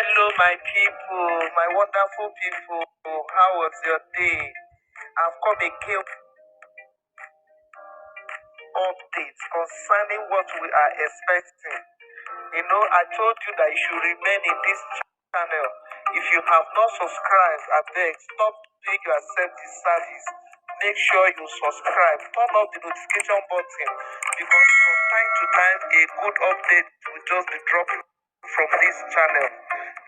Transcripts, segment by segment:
Hello, my people, my wonderful people. How was your day? I've come again updates concerning what we are expecting. I told you that you should remain in this channel. If you have not subscribed, I beg, stop doing yourself this service. Make sure you subscribe. Turn off the notification button because from time to time a good update will just be dropping from this channel.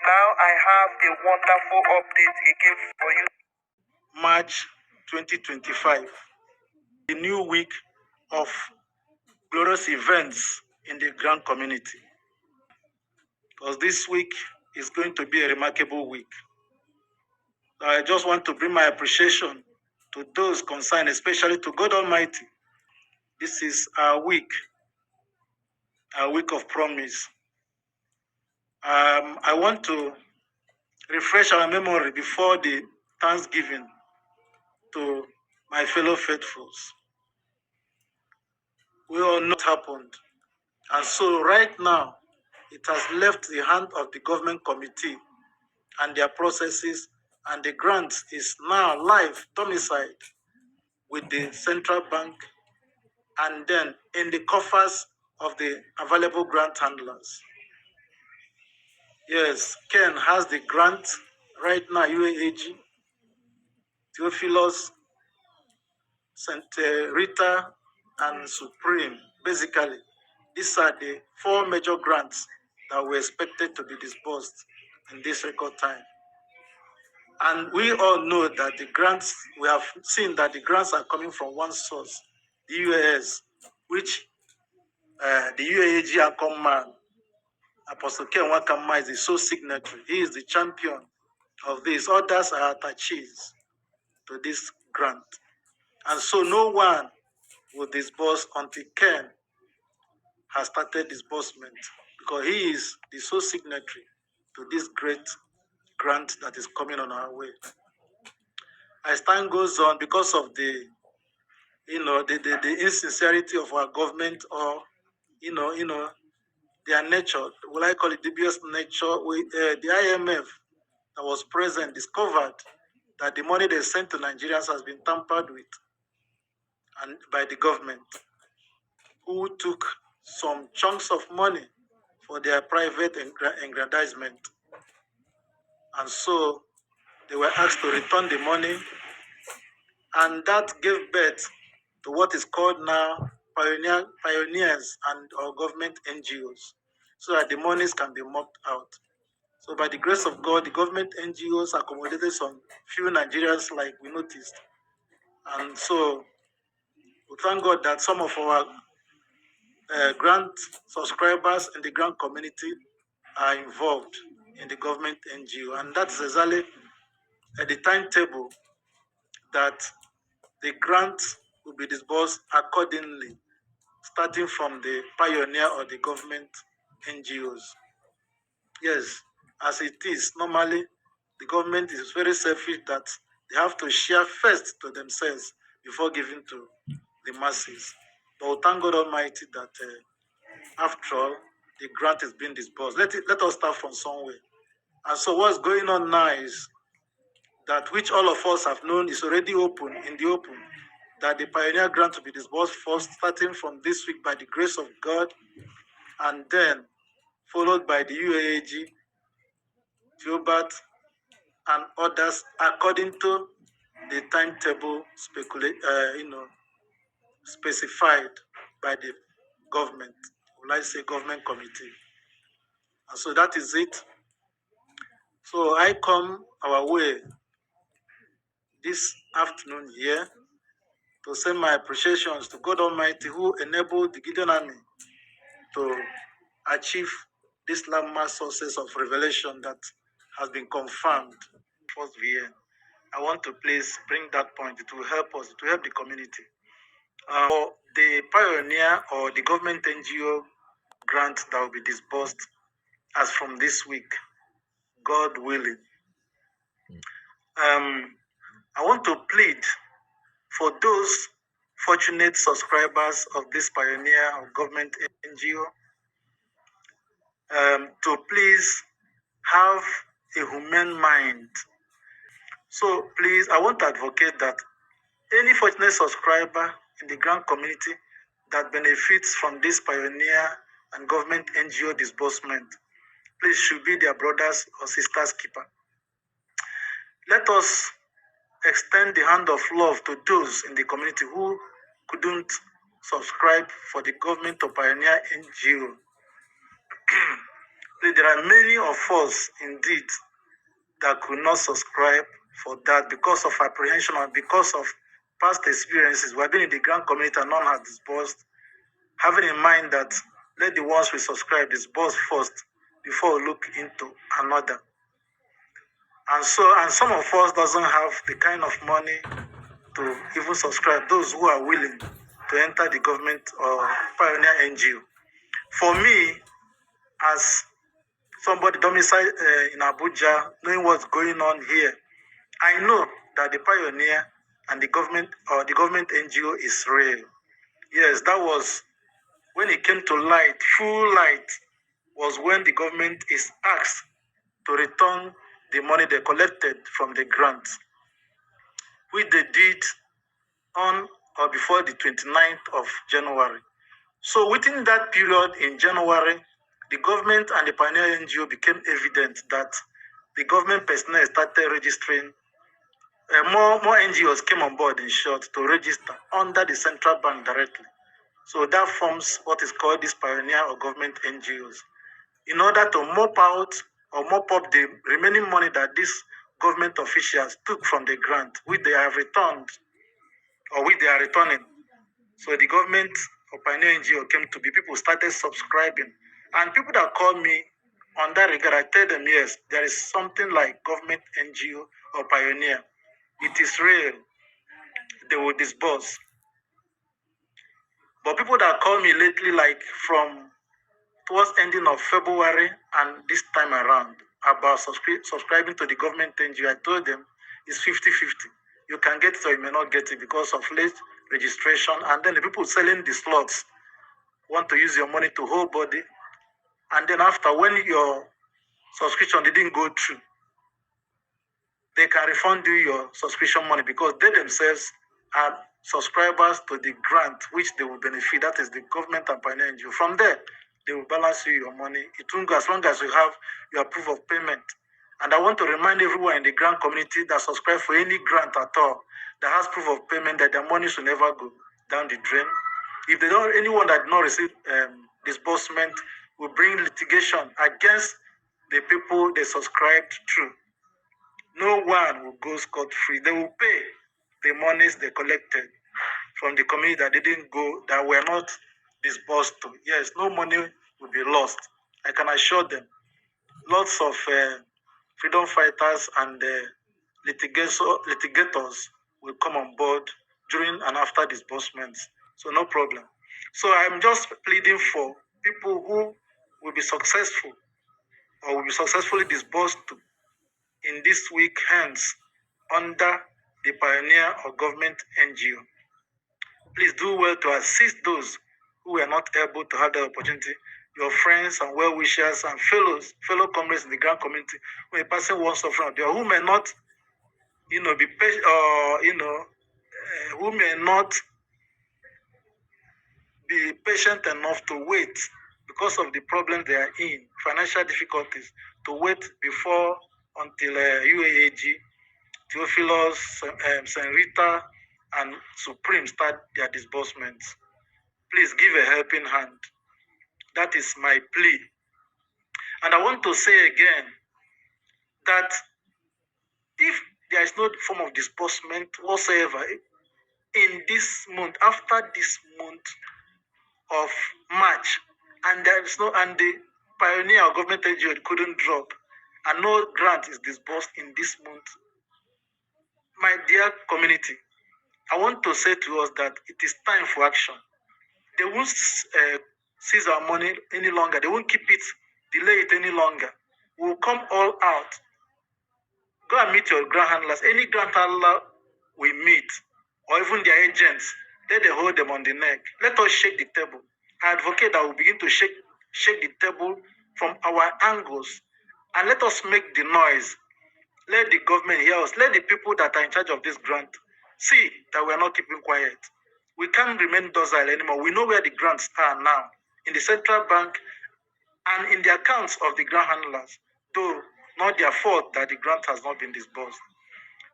Now I have a wonderful update again for you. March 2025, the new week of glorious events in the grand community. Because this week is going to be a remarkable week. I just want to bring my appreciation to those concerned, especially to God Almighty. This is our week of promise. I want to refresh our memory before the Thanksgiving to my fellow faithfuls. We all know what happened. And so right now, it has left the hand of the government committee and their processes, and the grant is now live, domiciled with the central bank and then in the coffers of the available grant handlers. Yes, Ken has the grant right now, UAAG, Theophilus, St. Rita, and Supreme. Basically, these are the 4 major grants that were expected to be disbursed in this record time. And we all know that the grants, we have seen that the grants are coming from one source, the UAS, which the UAAG Ancom man, Apostle Ken Wakama, is the sole signatory. He is the champion of this. Others are attaches to this grant. And so no one will disburse until Ken has started disbursement, because he is the sole signatory to this great grant that is coming on our way. As time goes on, because of the the insincerity of our government, or their nature, will I call it dubious nature, the IMF that was present discovered that the money they sent to Nigerians has been tampered with and by the government, who took some chunks of money for their private aggrandizement. And so they were asked to return the money, and that gave birth to what is called now pioneers and or government NGOs, so that the monies can be mopped out. So by the grace of God, the government NGOs accommodated some few Nigerians, like we noticed. And so we thank God that some of our grant subscribers in the grant community are involved in the government NGO. And that's exactly the timetable that the grant will be disbursed accordingly, starting from the pioneer or the government NGOs. Yes, as it is, normally the government is very selfish that they have to share first to themselves before giving to the masses. But we thank God Almighty that after all, the grant is being disbursed. Let us start from somewhere. And so what's going on now is that, which all of us have known, is already open, in the open, that the Pioneer Grant will be disbursed first, starting from this week by the grace of God, and then followed by the UAAG, Gilbert, and others, according to the timetable specified by the government, will I say government committee. And so that is it. So I come our way this afternoon here to send my appreciations to God Almighty, who enabled the Gideon Army to achieve this landmark sources of revelation that has been confirmed. First VN. I want to please bring that point. It will help us, it will help the community. For the pioneer or the government NGO grant that will be disbursed as from this week, God willing. I want to plead for those fortunate subscribers of this pioneer or government NGO to please have a humane mind. So please, I want to advocate that any fortunate subscriber in the grant community that benefits from this pioneer and government NGO disbursement, please should be their brothers or sisters keeper. Let us extend the hand of love to those in the community who couldn't subscribe for the government or pioneer NGO. There are many of us indeed that could not subscribe for that because of apprehension and because of past experiences. We have been in the grant community and none has disbursed, having in mind that let the ones we subscribe disburse first before we look into another. And some of us doesn't have the kind of money to even subscribe, those who are willing to enter the government or pioneer NGO. For me, as somebody domiciled in Abuja, knowing what's going on here, I know that the pioneer and the government or the government NGO is real. Yes, that was when it came to light, full light, was when the government is asked to return the money they collected from the grant, which they did on or before the 29th of January. So within that period in January, the government and the pioneer NGO became evident that the government personnel started registering. More NGOs came on board, in short, to register under the central bank directly. So that forms what is called this pioneer or government NGOs. In order to mop out or mop up the remaining money that these government officials took from the grant, which they have returned or which they are returning. So the government or pioneer NGO came to be, people started subscribing. And people that call me on that regard, I tell them, yes, there is something like government NGO or pioneer. It is real. They will disburse. But people that call me lately, like from towards ending of February and this time around, about subscribing to the government NGO, I told them it's 50-50. You can get it or you may not get it because of late registration. And then the people selling the slots want to use your money to hold body. And then after, when your subscription didn't go through, they can refund you your subscription money because they themselves are subscribers to the grant which they will benefit. That is the government and pioneer NGO. From there, they will balance you your money. It won't go as long as you have your proof of payment. And I want to remind everyone in the grant community that subscribe for any grant at all that has proof of payment that their money should never go down the drain. If they don't, anyone that did not receive disbursement will bring litigation against the people they subscribed through. No one will go scot-free. They will pay the monies they collected from the community that didn't go, that were not disbursed to. Yes, no money will be lost. I can assure them. Lots of freedom fighters and litigators will come on board during and after disbursements. So no problem. So I'm just pleading for people who will be successful or will be successfully disbursed to in this week hands under the pioneer or government NGO. Please do well to assist those who were not able to have the opportunity, your friends and well-wishers and fellow comrades in the grant community, when a person wants suffering, who may not, be patient, or who may not be patient enough to wait because of the problems they are in, financial difficulties, to wait before until UAAG, Theophilus, St. Rita, and Supreme start their disbursements. Please give a helping hand. That is my plea. And I want to say again that if there is no form of disbursement whatsoever in this month, after this month of March, and there is no, and the pioneer or government NGO couldn't drop, and no grant is disbursed in this month, my dear community, I want to say to us that it is time for action. They won't seize our money any longer. They won't keep it, delay it any longer. We'll come all out. Go and meet your grant handlers. Any grant handler we meet, or even their agents, let they hold them on the neck. Let us shake the table. I advocate that we begin to shake the table from our angles And let us make the noise. Let the government hear us. Let the people that are in charge of this grant see that we are not keeping quiet. We can't remain docile anymore. We know where the grants are now, in the central bank and in the accounts of the grant handlers, though not their fault that the grant has not been disbursed.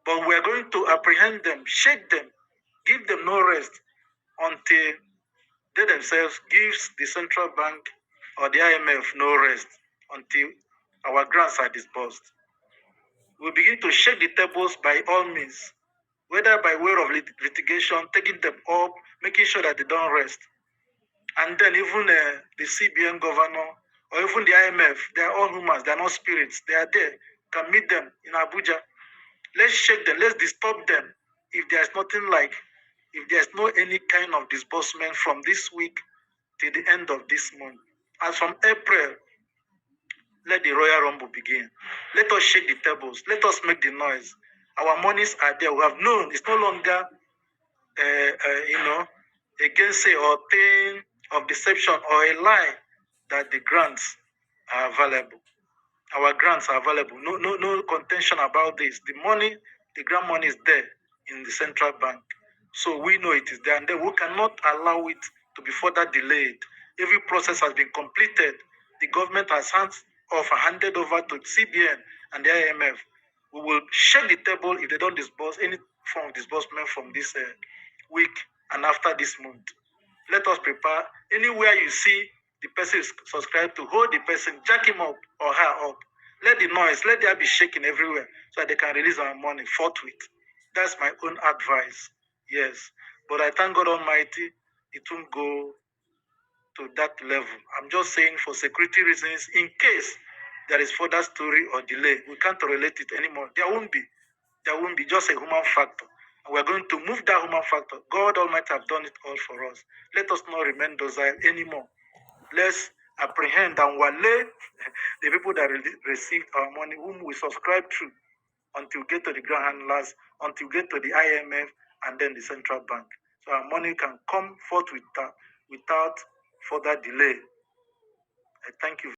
But we are going to apprehend them, shake them, give them no rest until they themselves gives the central bank or the IMF no rest until our grants are disbursed. We begin to shake the tables by all means, whether by way of litigation, taking them up, making sure that they don't rest. And then even the CBN governor or even the IMF, they are all humans, they are not spirits. They are there. You can meet them in Abuja. Let's shake them, let's disturb them. If there's nothing like, if there's no any kind of disbursement from this week till the end of this month. As from April, let the Royal Rumble begin. Let us shake the tables. Let us make the noise. Our monies are there. We have known it's no longer, against say or thing of deception or a lie that the grants are available. Our grants are available. No contention about this. The money, the grant money is there in the central bank. So we know it is there, and then we cannot allow it to be further delayed. Every process has been completed. The government has handed over to CBN and the IMF. We will shake the table if they don't disburse any form of disbursement from this week and after this month. Let us prepare. Anywhere you see the person is subscribed to, hold the person, jack him up or her up. Let the noise, let there be shaking everywhere so that they can release our money forthwith. That's my own advice. Yes. But I thank God Almighty, it won't go to that level. I'm just saying for security reasons, in case there is further story or delay, we can't relate it anymore. There won't be. There won't be, just a human factor. And we're going to move that human factor. God Almighty have done it all for us. Let us not remain docile anymore. Let's apprehend and waylay the people that received our money, whom we subscribe to, until we get to the grant handlers, until we get to the IMF, and then the central bank. So our money can come forth without further delay. I thank you.